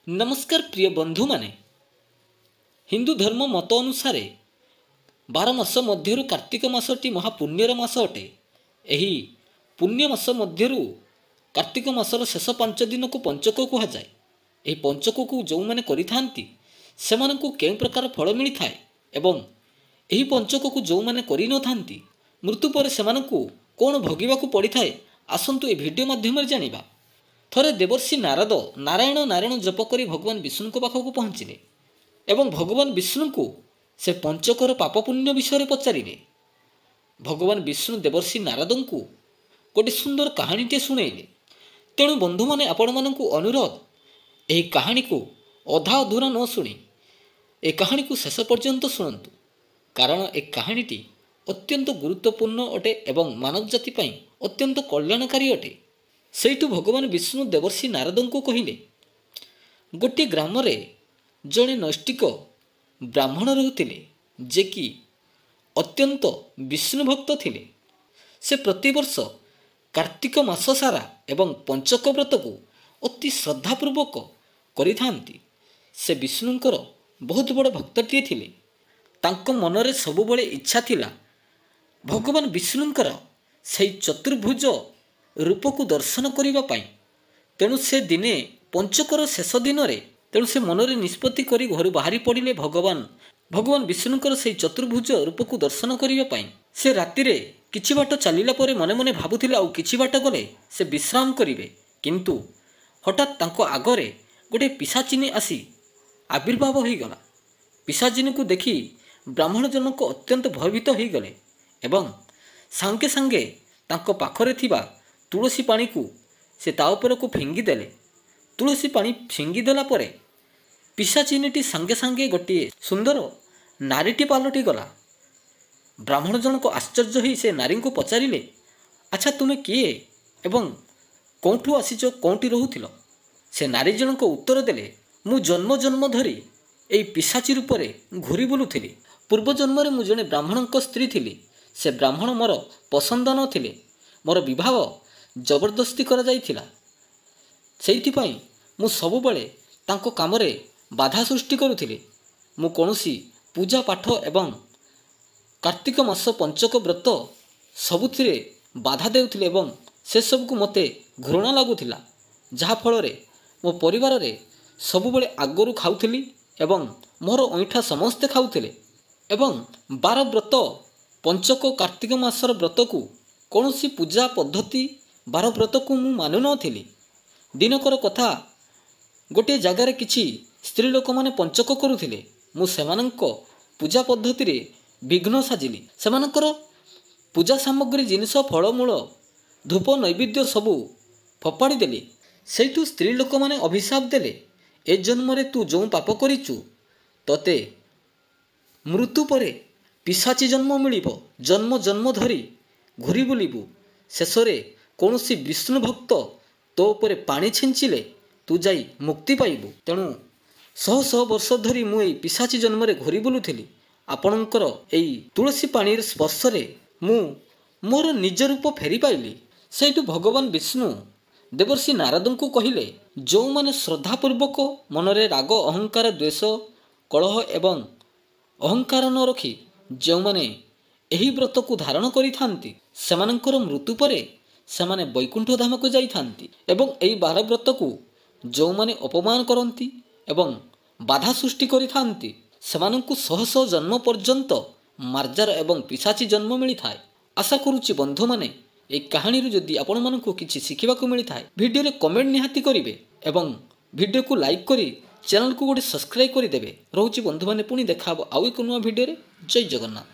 नमस्कार प्रिय बंधु माने हिंदू धर्म मत अनुसार 12 मास मध्यरु कार्तिक मासटी महापुण्यर मास अटे। एही पुण्य मास मध्यरु कार्तिक मासर शेष 5 दिन को पंचक कहा जाए। एही पंचक को जो माने करिथांती सेमानंकु केउ प्रकार फल मिली थाए एवं एही पंचक को जो माने करि न थांती मृत्यु पर सेमानंकु कोन भोगिबाकु पड़ी थाए। आसंतु ए वीडियो माध्यम रे जानिबा। थरे देवर्षि नारद नारायण नारायण जप करी भगवान विष्णु पाखक पहुँचिले एवं भगवान विष्णु को से पंचकर पाप पुण्य विषय पचारे। भगवान विष्णु देवर्षि नारद को गोटे सुंदर कहानीटे शुणेले। तेणु बंधु मैंने आपण मानू अनुरोध यही कहानी को अधा अधूरा न शुणी ए कहानी को शेष पर्यंत शुणु, कारण ए कहानीटी अत्यंत गुरुत्वपूर्ण अटे एवं मानव जाति पई अत्यंत कल्याणकारी अटे। सेठु भगवान विष्णु देवर्षि नारद को कहिले, गोटे ग्राम रे जड़े नैष्टिक ब्राह्मण रहुतिले जे कि अत्यंत विष्णु भक्त थिले। से प्रतिवर्ष कार्तिक मास सारा एवं पंचक व्रत को अति श्रद्धापूर्वक करिथांती। से विष्णुंकर बहुत बड़ भक्तटिए थिले। तांको मनरे सबुबले इच्छा थिला भगवान विष्णुंकर से चतुर्भुज रूप को दर्शन करिबा पाई। तेणु से दिने पंचकर शेष दिन रे तेणु से मनरे निष्पत्ति करी घर बाहरी पड़िले भगवान विष्णुंकर से चतुर्भुज रूप को दर्शन करिबा पाई। से राति रे किछि बाट चलिला परे मने मने भाबुथिला आउ किछि बाट गले से विश्राम करिवे, किंतु हठात तांको आगरे गोटे पिशाचिनी आसी आविर्भाव होई गला। पिशाचिनी को देखि ब्राह्मण जनक अत्यंत भयभीत होई गले एवं सांगे सांगे तांको पाखरे थिबा तुलसी पानी को से ता उपर को फिंगी देले। तुलसी पानी फिंगी देला परे पिशाचिनीटी सांगे सांगे गोटे सुंदर नारीटी पालटी गला। ब्राह्मण जनक आश्चर्य होई से नारी को पचारिले, अच्छा तुमे किए एवं कौठू आसीच कौटी रहुथिल? से नारी जनक उत्तर देले, मु जन्म जन्म धरी एई पिशाची रूप में घूरी बुलुथिली। पूर्व जन्म रे मु जने ब्राह्मणक स्त्री थिली। से ब्राह्मण मोर पसंद न थिले। मोर विवाह जबरदस्ती करा जाइथिला। सेइथिपाई मु सबुबले तांको कामरे बाधा सृष्टि करुथिले। मु कोनोसी पूजा पाठ एवं कार्तिक मास पंचक व्रत सबुथिरे बाधा देउथिले एवं से सब को मते घृणा लागुथिला। जहा फल रे मो परिवार रे सबुबले आगरु खाउथिली एवं मोर ऐठा समस्ते खाउथिले एवं 12 व्रत पंचक कार्तिक मासर व्रत को कौनसी पूजा पद्धति 12 व्रत को मु मानु नथिली। दिनकर कथा गोटे जगार किछि स्त्री लोक माने पंचक करुथिले। मु सेमानंक पूजा पद्धति रे विघ्न साजिली। सेमानकर पूजा सामग्री जिनिष फलमूल धूप नैवेद्य सबू फपाड़ी देली। सेठु स्त्री लोक माने अभिशाप देले, ए जन्म रे तू जो पाप करिचु तते मृत्यु परे पिशाची जन्म मिलिबो। जन्म जन्म धरी घूरी बुलिबु। शेषरे कौनसी विष्णु भक्त तो उपरे पानी छिंचिले तू जाई मुक्ति पाइबु। तेणु शह शह वर्ष धरी मु एई पिशाची जन्म रे घूरी बुलुथिली। आपणकर एई तुलसी पानी स्पर्श रे मु मोर निज रूप फेरी पाइली। सेठु भगवान विष्णु देवर्षि नारद को कहिले, जो माने श्रद्धापूर्वक मनरे राग अहंकार द्वेष कलह एवं अहंकार न रखी जो माने एही व्रत को धारण करिथांती सेमानंकर मृत्यु परे सेमाने वैकुंठ धाम को जाइथांती एवं एही 12 व्रत को जो माने अपमान करंती एवं बाधा सृष्टि करिथांती सेमानंकु शह शह जन्म पर्यंत मार्जार एवं पिशाची जन्म मिली थाए। आशा करूची बंधु माने ए कहानी रू जदि आपण मानकु किछि शिखिबा को मिली थाए वीडियो रे कमेंट निहाती करिवे एवं वीडियो को लाइक करी चैनल को गोटे सब्सक्राइब करी देबे। रहूची बंधु माने पुनी देखाबो आउ एक नुवा वीडियो रे। जय जगन्नाथ।